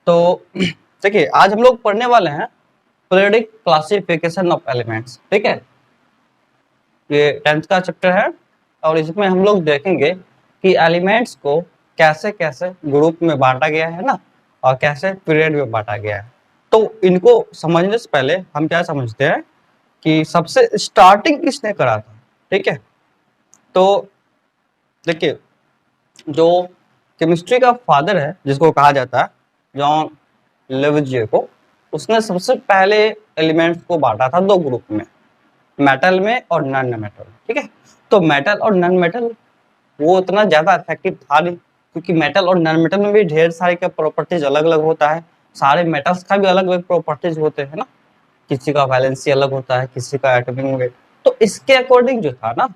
तो देखिए आज हम लोग पढ़ने वाले हैं पीरियोडिक क्लासिफिकेशन ऑफ एलिमेंट्स। ठीक है, ये 10th का चैप्टर है और इसमें हम लोग देखेंगे कि एलिमेंट्स को कैसे कैसे ग्रुप में बांटा गया है ना, और कैसे पीरियड में बांटा गया है। तो इनको समझने से पहले हम क्या समझते हैं कि सबसे स्टार्टिंग किसने करा था। ठीक है, तो देखिए जो केमिस्ट्री का फादर है जिसको कहा जाता है जॉन लेविजिए को, उसने सबसे पहले एलिमेंट्स को बांटा था दो ग्रुप में, मेटल में और नॉन मेटल। ठीक है, तो मेटल और नॉन मेटल वो उतना ज्यादा इफेक्टिव था नहीं, क्योंकि मेटल और नॉन मेटल में भी ढेर सारे का प्रॉपर्टीज अलग अलग होता है। सारे मेटल्स का भी अलग अलग प्रॉपर्टीज होते हैं ना, किसी का वैलेंसी अलग होता है, किसी का एटॉमिक वेट। तो इसके अकॉर्डिंग जो था ना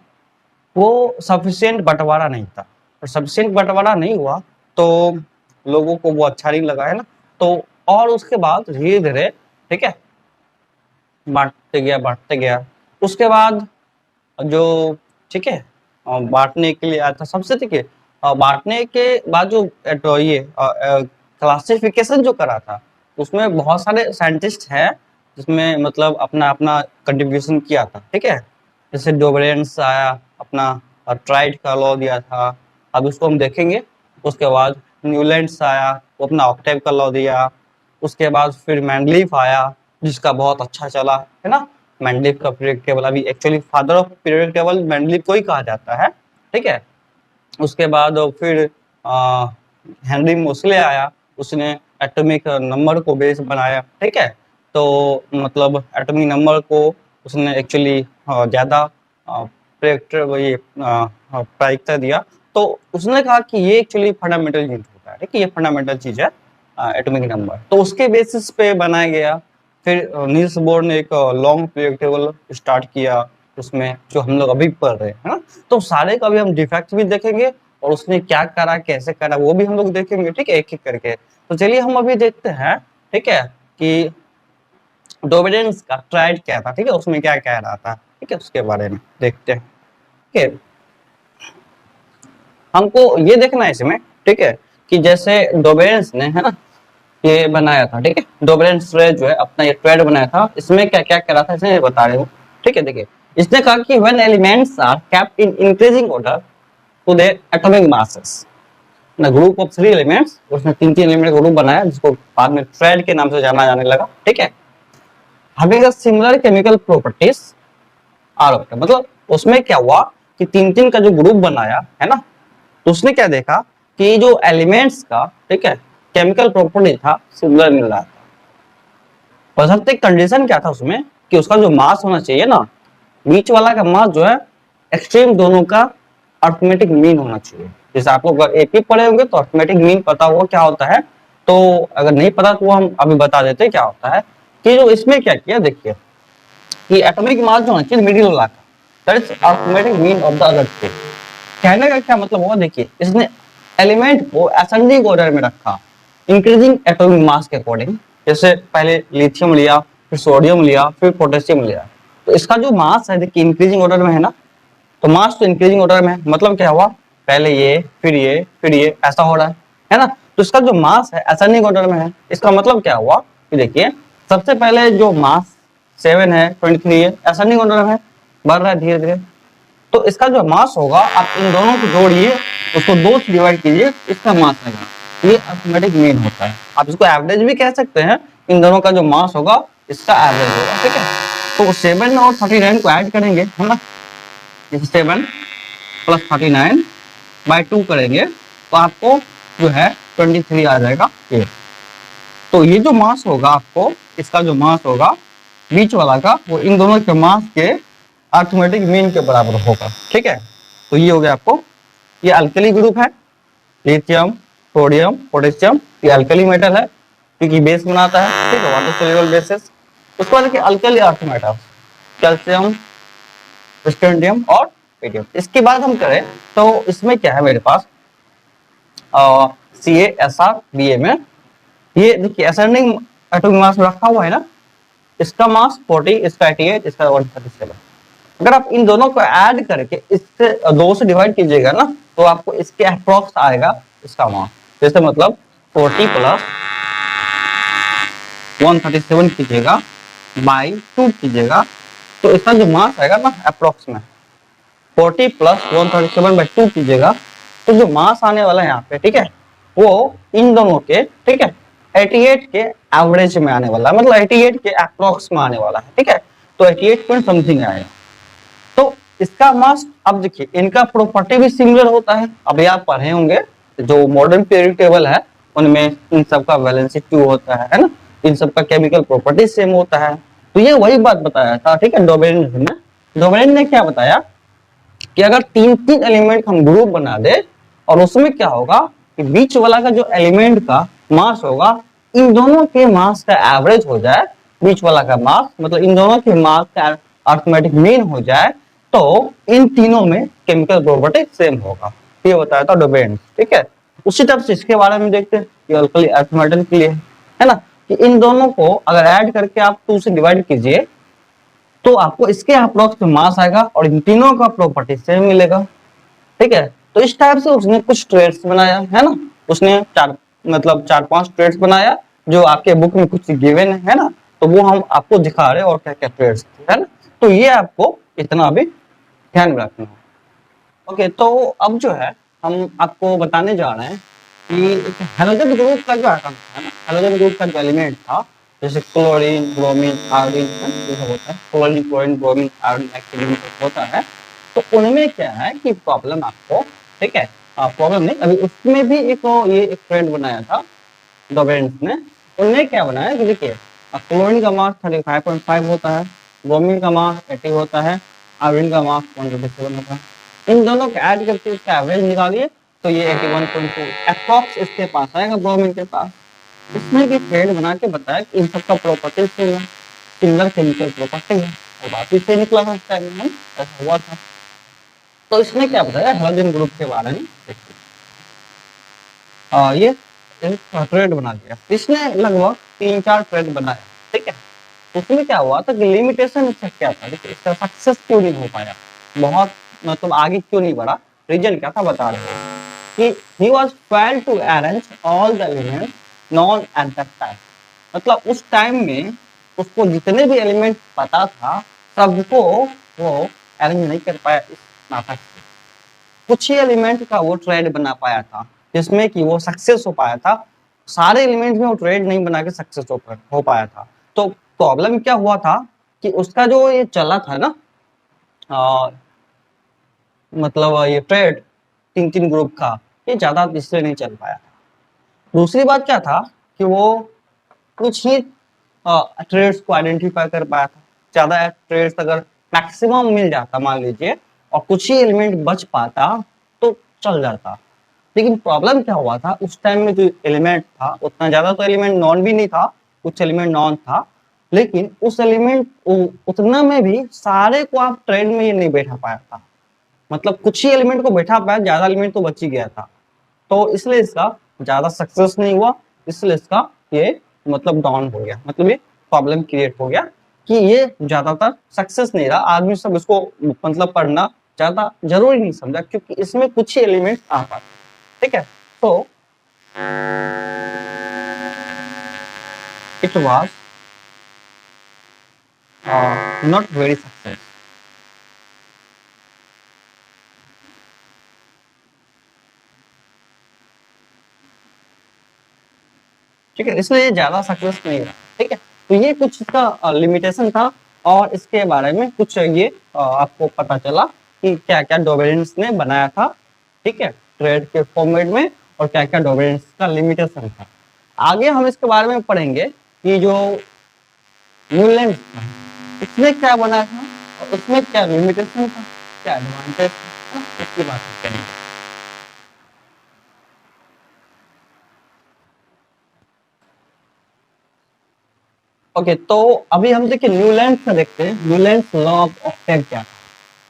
वो सफिशिएंट बंटवारा नहीं था, और सफिशिएंट बंटवारा नहीं हुआ तो लोगों को वो अच्छा नहीं लगा है ना। तो और उसके बाद धीरे धीरे, ठीक है, बांटते गया। उसके बाद जो, ठीक है, बांटने के लिए आया था सबसे, ठीक है, बांटने के बाद जो ये क्लासिफिकेशन जो करा था उसमें बहुत सारे साइंटिस्ट हैं जिसमें मतलब अपना अपना कंट्रीब्यूशन किया था। ठीक है, जैसे डोबरेंस आया, अपना ट्राइड का लॉ दिया था, अब उसको हम देखेंगे। उसके बाद न्यूलैंड्स आया, वो अपना ऑक्टेव का लॉ दिया। उसके बाद फिर मैंडलीफ आया जिसका बहुत अच्छा चला है ना। मैंडलीफ का पीरियड टेबल, अभी actually father of period table Mendeleev को ही कहा जाता है। ठीक है, उसके बाद फिर हेनरी मोसले आया, उसने एटॉमिक नंबर को बेस बनाया। ठीक है, तो मतलब एटॉमिक नंबर को उसने एक्चुअली ज्यादा प्रायिकता दिया। तो उसने कहा कि ये एक्चुअली फंडामेंटल यूनिट होता है, ठीक है, ये फंडामेंटल चीज है एटॉमिक नंबर। तो उसके बेसिस पे बनाया गया। फिर नील्स बोर ने एक लॉन्ग पीरियड टेबल स्टार्ट किया, उसमें जो हम लोग अभी पढ़ रहे हैं, है ना। तो सारे का भी हम डिफेक्ट भी देखेंगे और उसने क्या करा, कैसे करा, वो भी हम लोग देखेंगे। ठीक है, एक एक करके। तो चलिए हम अभी देखते हैं, ठीक है, कि डोमिनेंस का ट्राइड क्या था। ठीक है, उसमें क्या कह रहा था, ठीक है, उसके बारे में देखते हैं। ठीक है, हमको ये देखना है इसमें, ठीक है, कि जैसे डोमिनेंस ने, है ना, ये बनाया था। ठीक है, डोमिनेंस ने जो है अपना ये ट्राइड बनाया था, इसमें क्या क्या करा था इसमें बता रहे हूँ। ठीक है, देखिए इसने कहा कि when elements are kept in increasing order to their atomic masses, ना ग्रुप ऑफ 3 एलिमेंट्स, उसने तीन तीन एलिमेंट का ग्रुप बनाया जिसको बाद में ट्राइड के नाम से जाना जाने लगा। ठीक है, having a similar chemical properties are obtained, मतलब उसमें क्या हुआ कि तीन तीन का जो ग्रुप बनाया है ना, तो उसने क्या देखा कि जो एलिमेंट्स का, ठीक है, केमिकल प्रॉपर्टी था सिमिलर मिल रहा था। पर सबसे कंडीशन क्या था उसमें कि उसका जो मास होना चाहिए ना, बीच वाला का मास जो है एक्सट्रीम दोनों का अर्थमेटिक मीन होना चाहिए। जैसे आप लोग एपी पढ़े होंगे तो अर्थमेटिक मीन पता होगा क्या होता है, तो अगर नहीं पता तो हम अभी बता देते हैं क्या होता है। कि जो इसमें क्या किया, देखिए कि एटॉमिक मास जो होना चाहिए मिडिल वाला का, that is arithmetic mean of the other thing. कहने का क्या मतलब हुआ, देखिए इसने एलिमेंट को असेंडिंग ऑर्डर में रखा, इंक्रीजिंग एटॉमिक मास के अकॉर्डिंग। जैसे पहले लिथियम लिया, फिर सोडियम लिया, फिर पोटेशियम लिया। तो इसका जो मास है देखिए इंक्रीजिंग ऑर्डर में है ना, तो मास तो इंक्रीजिंग ऑर्डर में है, मतलब क्या हुआ, पहले ये फिर ये फिर ये ऐसा हो रहा है ना। तो इसका जो मास है असेंडिंग ऑर्डर में है। इसका मतलब क्या हुआ कि देखिए सबसे पहले जो मास 7 है, 23 है, असेंडिंग ऑर्डर में बढ़ रहा है धीरे धीरे। तो इसका जो मास होगा आप इन दोनों को जोड़िए, उसको 2 से डिवाइड कीजिए, इसका मास आएगा। ये अर्थमेटिक मीन होता है। आप इसको एवरेज भी कह सकते हैं, इन दोनों का जो मास होगा इसका एवरेज होगा। ठीक है, तो 7 और 39 को ऐड करेंगे, है ना, 7 + 39 by 2 करेंगे तो आपको जो है 23 आ जाएगा ये। तो ये जो मास होगा आपको, इसका जो मास होगा बीच वाला का, वो इन दोनों के मास के अर्थमेटिक मीन के बराबर होगा। ठीक है, तो ये हो गया आपको, ये अल्कली ग्रुप है, लिथियम, सोडियम, पोटेशियम, ये अल्कली मेटल है क्योंकि बेस बनाता है। ठीक है, वाटर सोल्यूबल बेसिस। उसके बाद देखिए अल्कली अर्थ मेटल, कैल्शियम, स्ट्रोंडियम और पेडियम। इसके बाद हम करें तो इसमें क्या है मेरे पास, CaSrBa में ये देखिए असेंडिंग एटॉमिक मास रखा हुआ है ना, इसका मास 40, इसका 88, इसका 137। अगर आप इन दोनों को ऐड करके इससे 2 से डिवाइड कीजिएगा ना, तो आपको इसके अप्रॉक्स आएगा इसका मास। जैसे मतलब 40 + 137 कीजिएगा बाई 2 कीजिएगा तो इसका जो मास आएगा ना अप्रोक्स में 40 प्लस 137 बाई 2 कीजिएगा तो जो मास आने वाला है यहाँ पे, ठीक है, वो इन दोनों के, ठीक है, 88 के एवरेज में आने वाला है, मतलब 88 के अप्रोक्स में आने वाला है, ठीक है। तो 88 पॉइंट समथिंग आएगा। तो इसका मास, अब देखिए इनका प्रॉपर्टी भी सिमिलर होता है। अभी आप पढ़े होंगे जो मॉडर्न पीरियड टेबल है उनमें इन सब का वैलेंसी 2 होता है ना, इन सब का केमिकल प्रॉपर्टी सेम होता है। तो ये वही बात बताया था, ठीक है, डोबेरेन ने क्या बताया कि अगर 3-3 एलिमेंट हम ग्रुप बना दे और उसमें क्या होगा कि बीच वाला का जो एलिमेंट का मास होगा इन दोनों के मास का एवरेज हो जाए, बीच वाला का मास मतलब इन दोनों के मास का अर्थमेटिक मीन हो जाए, तो इन तीनों में केमिकल प्रॉपर्टी सेम होगा। ये बताया था डोबेरेन, ठीक है। उसी तरह से इसके बारे में देखते हैं, ये अल्कली अर्थ मेटल के लिए है ना, कि इन दोनों को अगर ऐड करके आप 2 से डिवाइड कीजिए तो आपको इसके अप्रोक्स में मास आएगा और इन तीनों का प्रॉपर्टी सेम मिलेगा, ठीक है। तो इस टाइप से उसने कुछ ट्रेड्स बनाया है ना, उसने मतलब 4-5 ट्रेड्स बनाया जो आपके बुक में कुछ गिवन है ना, तो वो हम आपको दिखा रहे हैं और क्या क्या ट्रेड्स है ना। तो ये आपको इतना भी ध्यान में रखना है। ओके, तो अब जो है हम आपको बताने जा रहे हैं कि हेलोजन ग्रुप का जो आइटम था ना, हेलोजन ग्रुप का जो एलिमेंट था जैसे क्लोरीन, ब्रोमीन, आयोडीन, ये सब होता है, chlorine, chlorine, bromine, iodine, accident होता है। तो उनमें क्या है कि प्रॉब्लम आपको, ठीक है, प्रॉब्लम नहीं, अभी उसमें भी ये एक ट्रेंड बनाया था डोबेरेन ने। उन्होंने क्या बनाया कि देखिए क्लोरीन का मास 35.5 होता है, ब्रोमीन का मास 80 होता है, आयोडीन का मास 127 होता है। इन दोनों को ऐड करके इसका एवरेज निकालिए तो ये 81.2 अप्रॉक्स इसके पास आएगा ब्रोमीन के पास। इसने भी ट्रेड बना के बताया कि इन सबका प्रॉपर्टी सेम है, सिमिलर केमिकल प्रॉपर्टी है, और बात भी सही निकला था इस टाइम में, ऐसा हुआ था। तो इसने क्या बताया हेलोजन ग्रुप के बारे में, ये ट्रेड बना दिया इसने, लगभग 3-4 ट्रेड बनाया, ठीक है। उसमें क्या हुआ था कि लिमिटेशन इसका क्या था, देखिए इसका सक्सेस क्यों नहीं हो पाया, बहुत मतलब आगे क्यों नहीं बढ़ा, रीजन क्या था बता रहे हैं कि he was failed to arrange all the elements known at that time। मतलब उस टाइम में उसको जितने भी एलिमेंट पता था सबको वो अरेंज नहीं कर पाया इस नाटक से। कुछ ही एलिमेंट का वो ट्रेड बना पाया था जिसमें कि वो सक्सेस हो पाया था, सारे एलिमेंट में वो ट्रेड नहीं बना के सक्सेस हो पाया था। तो प्रॉब्लम क्या हुआ था कि उसका जो ये चला था ना, मतलब ये ट्रेड 3-3 ग्रुप का, ये ज्यादा इसलिए नहीं चल पाया था। दूसरी बात क्या था कि वो कुछ ही ट्रेड्स को आइडेंटिफाई कर पाया था, ज्यादा ट्रेड्स अगर मैक्सिमम मिल जाता मान लीजिए और कुछ ही एलिमेंट बच पाता तो चल जाता। लेकिन प्रॉब्लम क्या हुआ था उस टाइम में जो एलिमेंट था उतना ज्यादा तो एलिमेंट नॉन भी नहीं था, कुछ एलिमेंट नॉन था, लेकिन उस एलिमेंट उतना में भी सारे को आप ट्रेड में ये नहीं बैठा पाया था, मतलब कुछ ही एलिमेंट को बैठा पाया, ज्यादा एलिमेंट तो बच ही गया था। तो इसलिए इसका ज्यादा सक्सेस नहीं हुआ, इसलिए इसका ये मतलब डाउन हो गया, मतलब ये प्रॉब्लम क्रिएट हो गया कि ये ज्यादातर सक्सेस नहीं रहा। आदमी सब इसको मतलब पढ़ना ज्यादा जरूरी नहीं समझा क्योंकि इसमें कुछ ही एलिमेंट आ पाते, ठीक है। तो it was not very success. ठीक है, इसलिए ज्यादा सक्सेस नहीं रहा, ठीक है। तो ये कुछ इसका लिमिटेशन था और इसके बारे में कुछ ये आपको पता चला कि क्या क्या डोबेरेंस ने बनाया था, ठीक है, ट्रेड के फॉर्मेट में, और क्या क्या डोबेरेंस का लिमिटेशन था। आगे हम इसके बारे में पढ़ेंगे कि जो न्यूलैंड था उसने क्या बनाया था और उसमें क्या लिमिटेशन था, क्या एडवांटेज था, उसकी बात करेंगे। ओके, तो अभी हम देखिए न्यूलैंड का देखते हैं। न्यूलैंड्स लॉ ऑफ ऑक्टेट क्या था,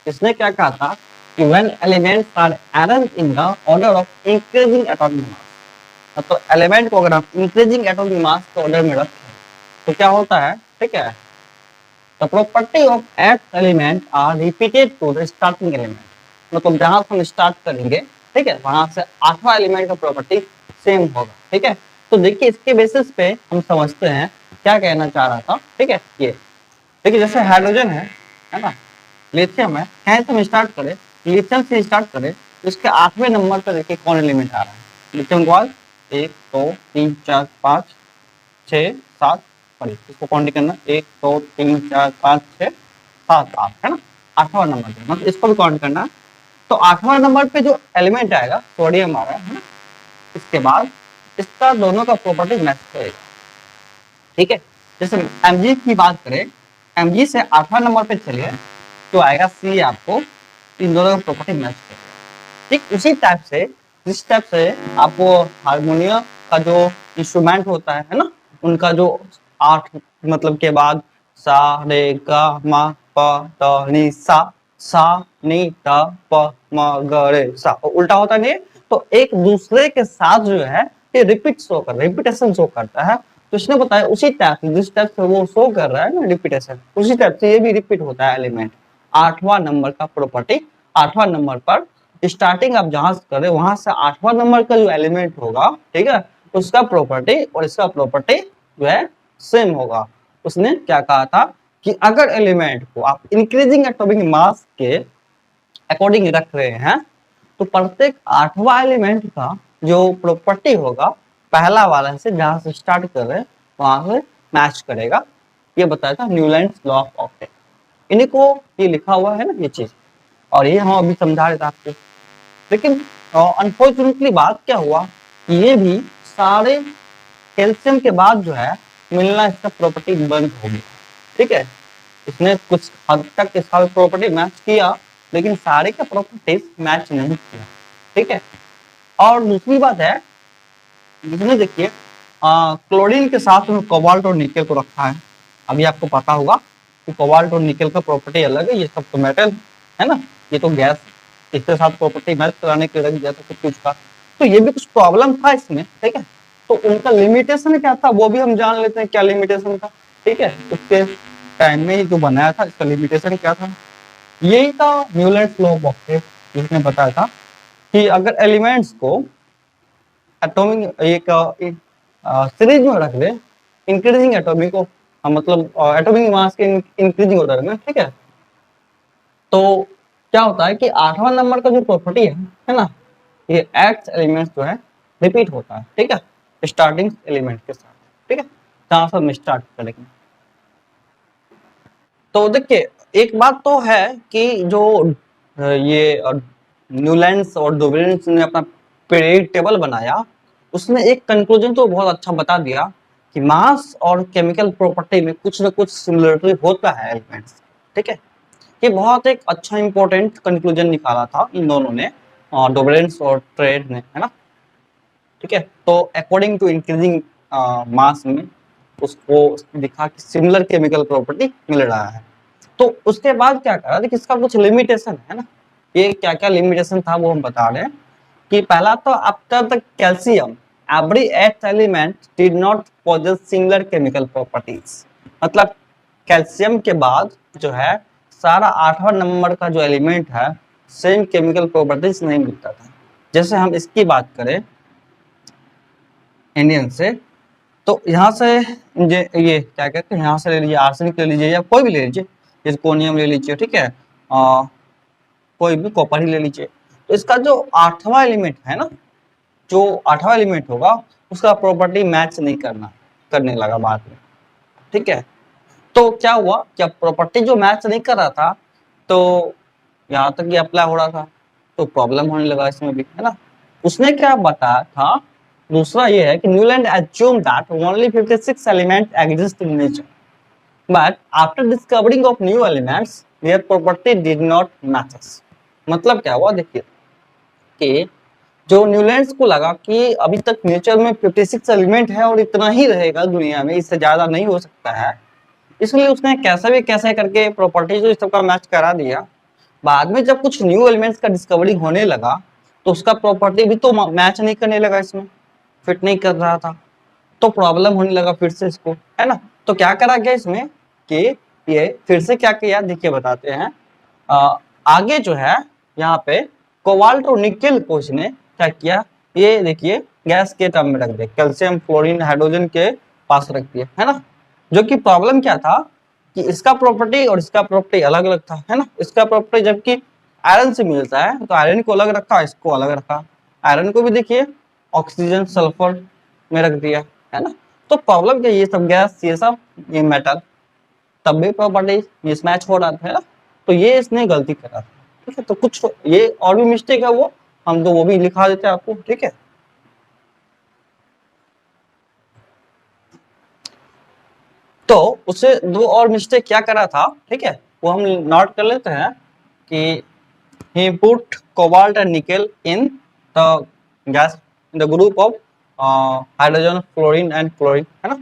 इसने क्या कहा था कि when elements are arranged in the order of increasing atomic mass, तो एलिमेंट को अगर आप इंक्रीजिंग एटॉमिक मास के ऑर्डर में रखें तो क्या होता है, ठीक है, the property of eight element are repeated to the starting element, मतलब जहां से हम स्टार्ट करेंगे, ठीक है, वहां से 8वां एलिमेंट का प्रॉपर्टी सेम होगा, ठीक है। तो देखिए इसके बेसिस पे हम समझते हैं क्या कहना चाह रहा था, ठीक है। ये देखिए जैसे हाइड्रोजन है ना, लिथियम है, कहीं से हम स्टार्ट करें, लिथियम से स्टार्ट करें, तो इसके 8वें नंबर पर देखिए कौन एलिमेंट आ रहा है। लिथियम के बाद 1 2 3 4 5 6 7, सॉरी इसको काउंट करना, 1 2 3 4 5 6 7 8 है ना, 8वां नंबर पे, मतलब इसको भी काउंट करना है। तो 8वां नंबर पे जो एलिमेंट आएगा सोडियम आ रहा है ना, इसके बाद इसका दोनों का प्रॉपर्टी मैच करेगा, ठीक है। जैसे Mg की बात करें, Mg से 8वां नंबर पे चलिए तो आएगा सी, आपको इन दोनों का प्रॉपर्टी मैच करेगा। ठीक उसी टाइप से, जिस टाइप से आपको हारमोनियम का जो इंस्ट्रूमेंट होता है ना, उनका जो 8 मतलब के बाद सा रे गा मा पा दा नी सा नी दा प म ग रे सा, उल्टा होता नहीं है, तो एक दूसरे के साथ जो है ये रिपीट शो कर, रिपीटेशन शो करता है। तो इसने बताया उसी टाइप से, जिस टाइप से वो शो कर रहा है ना रिपीटेशन, उसी टाइप से ये भी रिपीट होता है एलिमेंट। 8वां नंबर का प्रॉपर्टी, 8वां नंबर पर स्टार्टिंग आप जहां से करें वहां से 8वां नंबर का जो एलिमेंट होगा, ठीक है, उसका प्रॉपर्टी और इसका प्रॉपर्टी जो है सेम होगा। उसने क्या कहा था कि अगर एलिमेंट को आप इंक्रीजिंग एटॉमिक मास के अकॉर्डिंग रख रहे हैं, तो प्रत्येक 8वां एलिमेंट का जो प्रॉपर्टी होगा पहला वाला से जहां से स्टार्ट कर रहे हैं वहां से मैच करेगा। ये बताया था न्यूलैंड्स लॉ ऑफ ऑक्टेट। इन्हीं को ये लिखा हुआ है ना ये चीज, और ये हम अभी समझा रहे थे आपको। लेकिन अनफॉर्चुनेटली बात क्या हुआ, ये भी सारे कैल्शियम के बाद जो है मिलना इसका प्रॉपर्टी बंद हो गया, ठीक है। इसने कुछ हद तक इसका प्रॉपर्टी मैच किया, लेकिन सारे का प्रॉपर्टीज मैच नहीं किया, ठीक है। और दूसरी बात है, इसमें देखिए क्लोरीन के साथ में कोबाल्ट और निकेल को रखा है। अभी आपको पता होगा कि कोबाल्ट और निकेल का प्रॉपर्टी अलग है, ये सब तो मेटल है ना, ये तो गैस, इसके साथ प्रॉपर्टी मैच कराने के रख दिया था कुछ का। तो ये भी कुछ प्रॉब्लम था इसमें, ठीक है। तो उनका लिमिटेशन क्या था वो भी हम जान लेते हैं, क्या लिमिटेशन था, ठीक है। उसके टाइम में जो बनाया था इसका लिमिटेशन क्या था, यही था न्यूलैंड्स लॉ ऑफ ऑक्टेट, जिसने बताया था कि अगर एलिमेंट्स को एटॉमिक एक सीरीज में रख दे, इंक्रीजिंग एटॉमिक को मतलब एटॉमिक मास के इंक्रीजिंग ऑर्डर में, ठीक है, तो क्या होता है कि 8वां नंबर का जो प्रॉपर्टी है ना, ये एक्स एलिमेंट्स जो है रिपीट होता है, ठीक है, स्टार्टिंग एलिमेंट के साथ, ठीक है, जहां से हम स्टार्ट करेंगे। तो देखिए एक बात तो है कि जो ये न्यूलैंड्स और डोबरेन्स ने अपना पीरियड टेबल बनाया, उसने एक कंक्लूजन तो बहुत अच्छा बता दिया कि मास और केमिकल प्रॉपर्टी में कुछ ना कुछ सिमिलरिटी होता है एलिमेंट्स, ठीक है। ये बहुत एक अच्छा इंपॉर्टेंट कंक्लूजन निकाला था इन दोनों ने, डोबरेन्स और ट्रेड ने, है ना, ठीक है। तो अकॉर्डिंग टू इंक्रीजिंग मास में उसको दिखा कि सिमिलर केमिकल प्रॉपर्टी मिल रहा है। तो उसके बाद क्या करा कि इसका कुछ लिमिटेशन है ना, ये क्या क्या लिमिटेशन था वो हम बता रहे हैं। कि पहला तो after the calcium every eight element did not possess similar chemical properties, मतलब कैल्शियम के बाद जो है सारा 8वां नंबर का जो एलिमेंट है सेम केमिकल प्रॉपर्टीज नहीं मिलता था। जैसे हम इसकी बात करें इंडियन से, तो यहाँ से ये क्या कहते हैं, यहाँ से ले लीजिए आर्सेनिक ले लीजिए या कोई भी ले लीजिए, जिरकोनियम ले लीजिए, ठीक है, कोई भी कॉपर ही ले लीजिए। तो इसका जो 8वां एलिमेंट है ना, जो 8वां एलिमेंट होगा उसका प्रॉपर्टी मैच नहीं करने लगा बाद में, ठीक है। तो क्या हुआ, क्या प्रॉपर्टी जो मैच नहीं कर रहा था, तो यहाँ तक ये अप्लाई हो रहा था, तो प्रॉब्लम होने लगा इसमें भी, है ना। उसने क्या बताया था, दूसरा ये है कि Newland assumed that only 56 elements exist in nature, but after discovering of new elements their property did not matches। मतलब क्या हुआ देखिए कि जो न्यूलैंड्स को लगा कि अभी तक नेचर में 56 एलिमेंट है और इतना ही रहेगा दुनिया में, इससे ज्यादा नहीं हो सकता है, इसलिए उसने कैसे भी कैसे करके प्रॉपर्टी जो इस सबका मैच करा दिया। बाद में जब कुछ न्यू एलिमेंट्स का डिस्कवरी होने लगा तो उसका प्रॉपर्टी भी तो मैच नहीं करने लगा, इसमें फिट नहीं कर रहा था, तो प्रॉब्लम होने लगा फिर से इसको, है ना। तो क्या करा गया इसमें कि ये फिर से क्या किया देखिए बताते हैं। आगे जो है यहाँ पे कोबाल्ट और निकेल को इसने क्या किया, ये देखिए गैस के टर्म में रख दिया, कैल्शियम फ्लोरीन हाइड्रोजन के पास रख दिया, है ना। जो कि प्रॉब्लम क्या था कि इसका प्रॉपर्टी और इसका प्रॉपर्टी अलग अलग था, है ना। इसका प्रॉपर्टी जबकि आयरन से मिलता है तो आयरन को अलग रखा, इसको अलग रखा। आयरन को भी देखिए ऑक्सीजन सल्फर में रख दिया, है ना। तो प्रॉब्लम क्या, ये सब गैस, ये सब, ये मेटल, तब भी प्रॉपर्टी मिसमैच हो रहा था, है ना। तो ये इसने गलती करा, ठीक है। तो कुछ ये और भी मिस्टेक है, वो हम तो वो भी लिखा देते हैं आपको, ठीक है। तो उसे दो और मिस्टेक क्या करा था, ठीक है, वो हम नोट कर लेते हैं कि he put cobalt and nickel in the gas in the group of hydrogen, fluorine and chlorine, है ना।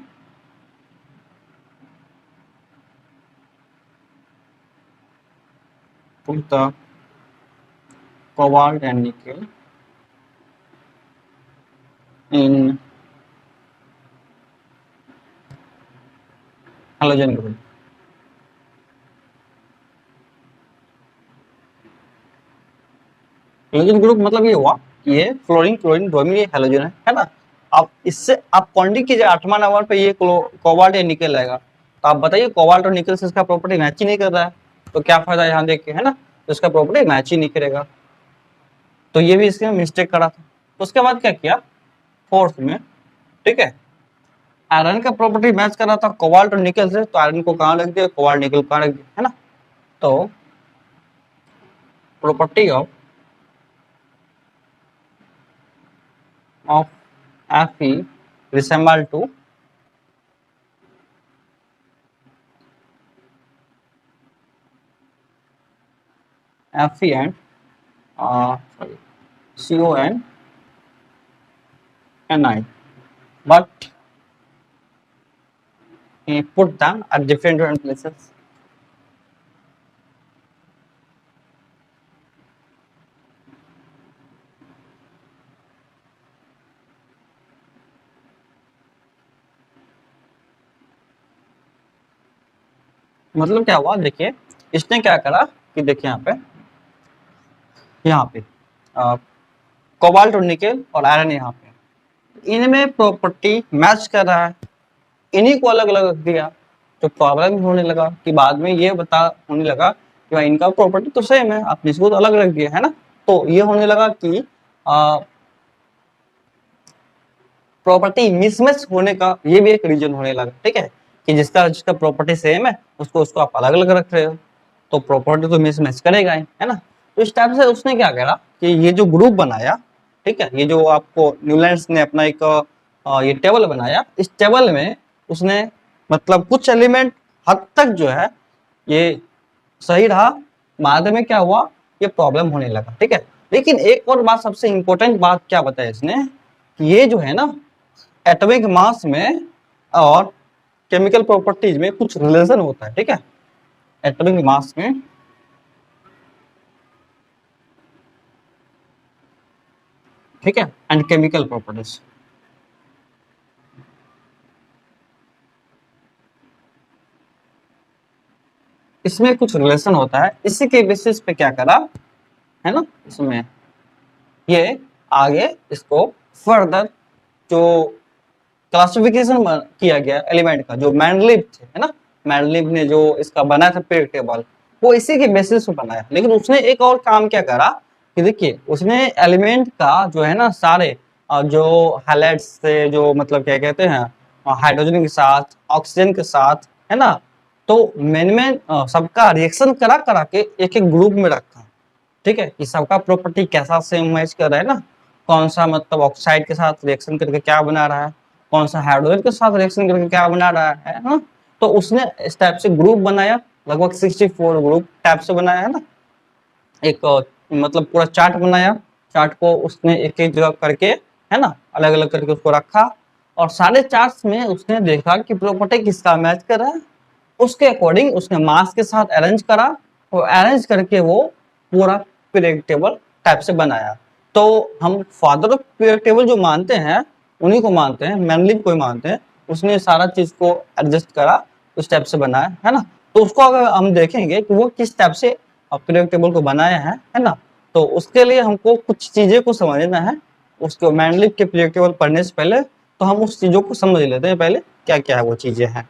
put the cobalt and nickel in halogen group। Halogen group मतलब ये हुआ कि ये फ्लोरीन क्लोरीन ब्रोमीन, ये हेलोजन है ना। अब इससे आप पॉइंटिंग कीजिए 8वां नंबर पे ये कोबाल्ट या निकल आएगा। तो आप बताइए कोबाल्ट और निकल से इसका प्रॉपर्टी मैच ही नहीं कर रहा है, तो क्या फायदा यहाँ देख के, है ना। तो इसका प्रॉपर्टी मैच ही नहीं करेगा, तो ये भी इसने मिस्टेक करा था। तो उसके बाद क्या किया, फोर्थ में, ठीक है, आयरन का प्रॉपर्टी मैच कर रहा था कोबाल्ट और निकल से, तो आयरन को कहाँ रख दिया, कोबाल्ट निकल कहाँ रख दिया, है ना। तो property of Fe resemble to Fe and sorry, CO and Ni, but he put them at different places. मतलब क्या हुआ, देखिए इसने क्या करा कि देखिए यहाँ पे कोबाल्ट और निकेल और आयरन, यहाँ पे इनमें प्रॉपर्टी मैच कर रहा है, इन्हीं को अलग अलग रख दिया। तो प्रॉब्लम होने लगा कि बाद में ये बता होने लगा कि भाई इनका प्रॉपर्टी तो सेम है, आपने इसको तो अलग रख दिया, है ना। तो ये होने लगा कि प्रॉपर्टी मिसमैच होने का ये भी एक रीजन होने लगा, ठीक है, कि जिसका जिसका प्रॉपर्टी सेम है उसको उसको आप अलग अलग रख रहे हो, तो प्रॉपर्टी तो मिसमैच करेगा ही, है ना। तो इस टाइप से उसने क्या करा कि ये जो ग्रुप बनाया, ठीक है, ये जो आपको न्यूलैंड्स ने अपना एक ये टेबल बनाया, इस टेबल में उसने मतलब कुछ एलिमेंट हद तक जो है ये सही रहा, बाद में क्या हुआ, ये प्रॉब्लम होने लगा, ठीक है। लेकिन एक और बात, सबसे इंपॉर्टेंट बात क्या बताया इसने, कि ये जो है ना एटॉमिक मास में और केमिकल प्रॉपर्टीज में कुछ रिलेशन होता है, ठीक है। एटॉमिक मास में ठीक है एंड केमिकल प्रॉपर्टीज, इसमें कुछ रिलेशन होता है। इसी के बेसिस पे क्या करा, है ना, इसमें ये आगे इसको फर्दर जो क्लासिफिकेशन किया गया एलिमेंट का, जो मैंडलीव थे, है ना, मैंडलीव ने जो इसका बनाया था पीरियड टेबल, वो इसी के बेसिस पे बनाया। लेकिन उसने एक और काम क्या करा कि देखिए उसने एलिमेंट का जो है ना सारे जो हैलाइड्स से, जो मतलब क्या कहते हैं हाइड्रोजन के साथ ऑक्सीजन के साथ, है ना, तो मैंने सबका रिएक्शन करा करा के एक एक ग्रुप में रखा, ठीक है, कि सबका प्रॉपर्टी कैसा सेम मैच कर रहा है ना, कौन सा मतलब ऑक्साइड के साथ रिएक्शन करके क्या बना रहा है, कौन सा हाइड्रोजन के साथ रिएक्शन करके क्या बना रहा है ना। तो उसने इस टाइप से ग्रुप बनाया, लगभग 64 ग्रुप टाइप से बनाया, है ना। एक मतलब पूरा चार्ट बनाया, चार्ट को उसने एक एक जगह करके, है ना, अलग अलग करके उसको रखा, और सारे चार्ट्स में उसने देखा कि प्रॉपर्टी किसका मैच कर रहा है, उसके अकॉर्डिंग उसने मास के साथ अरेंज करा, और अरेंज करके वो पूरा पीरियड टेबल टाइप से बनाया। तो हम फादर ऑफ पीरियड टेबल जो मानते हैं उन्हीं को मानते हैं, मैनलिव को मानते हैं। उसने सारा चीज को एडजस्ट करा, उस टाइप से बनाया, है ना। तो उसको अगर हम देखेंगे कि वो किस टाइप से पीरियड टेबल को बनाया है ना, तो उसके लिए हमको कुछ चीजें को समझना है। उसको मैनलिव के पीरियड टेबल पढ़ने से पहले तो हम उस चीजों को समझ लेते हैं पहले क्या क्या है वो चीजें हैं।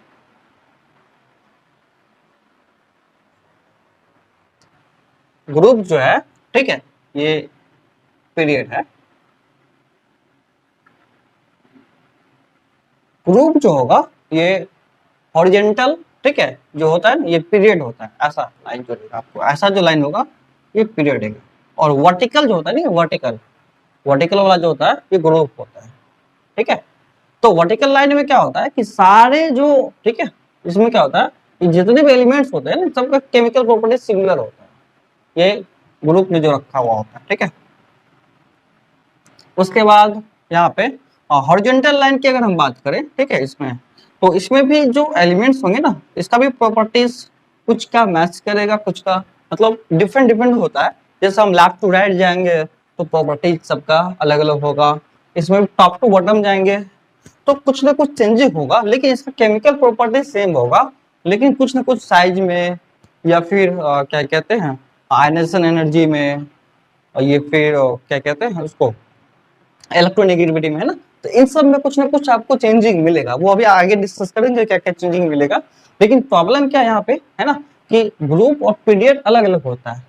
ग्रुप जो है, ठीक है, ये पीरियड है। ग्रुप जो होगा ये हॉरिजेंटल, ठीक है, जो होता है ये पीरियड होता है, ऐसा लाइन जो रहेगा आपको, ऐसा जो लाइन होगा ये पीरियड है। और वर्टिकल जो होता है ना, वर्टिकल वर्टिकल वाला जो होता है ये ग्रुप होता है, ठीक है। तो वर्टिकल लाइन में क्या होता है कि सारे जो, ठीक है, इसमें क्या होता है कि जितने भी एलिमेंट्स होते हैं ना, सबका केमिकल प्रॉपर्टी सिमिलर होता है, ये ग्रुप में जो रखा हुआ होता है, ठीक है। उसके बाद यहाँ पे हॉरिजॉन्टल लाइन की अगर हम बात करें, ठीक है, इसमें तो इसमें भी जो एलिमेंट्स होंगे ना, इसका भी प्रॉपर्टीज कुछ का मैच करेगा, कुछ का मतलब डिफरेंट डिफरेंट होता है। जैसे हम लेफ्ट टू राइट जाएंगे तो प्रॉपर्टीज सबका अलग अलग होगा, इसमें भी टॉप टू बॉटम जाएंगे तो कुछ ना कुछ चेंजिंग होगा, लेकिन इसका केमिकल प्रॉपर्टी सेम होगा, लेकिन कुछ ना कुछ साइज में या फिर क्या कहते हैं आयनाइजेशन एनर्जी में, और ये फिर क्या कहते हैं उसको इलेक्ट्रोनेगेटिविटी में, है ना। तो इन सब में कुछ ना कुछ आपको चेंजिंग मिलेगा, वो अभी आगे डिस्कस करेंगे क्या क्या चेंजिंग मिलेगा। लेकिन प्रॉब्लम क्या है यहाँ पे, है ना, कि ग्रुप और पीरियड अलग अलग होता है।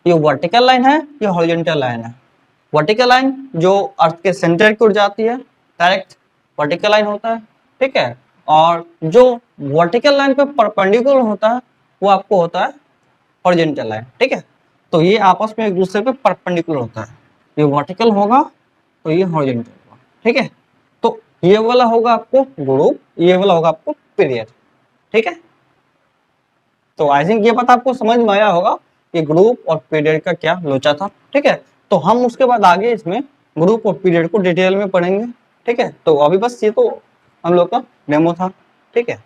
ये वर्टिकल लाइन है, ये हॉरिजॉन्टल लाइन है। वर्टिकल लाइन जो अर्थ के सेंटर की ओर जाती है, डायरेक्ट वर्टिकल लाइन होता है, ठीक है। और जो वर्टिकल लाइन पे परपेंडिकुलर होता है वो आपको होता है हॉरिजॉन्टल लाइन, ठीक है। तो ये आपस में एक दूसरे पे परपेंडिकुलर होता है, ये वर्टिकल होगा तो ये हॉरिजॉन्टल होगा, ठीक है। तो ये वाला होगा आपको ग्रुप, ये वाला होगा आपको पीरियड, ठीक है। तो आई थिंक ये बात आपको समझ में आया होगा कि ग्रुप और पीरियड का क्या लोचा था, ठीक है। तो हम उसके बाद आगे इसमें ग्रुप और पीरियड को डिटेल में पढ़ेंगे, ठीक है। तो अभी बस ये तो हम लोग का डेमो था, ठीक है।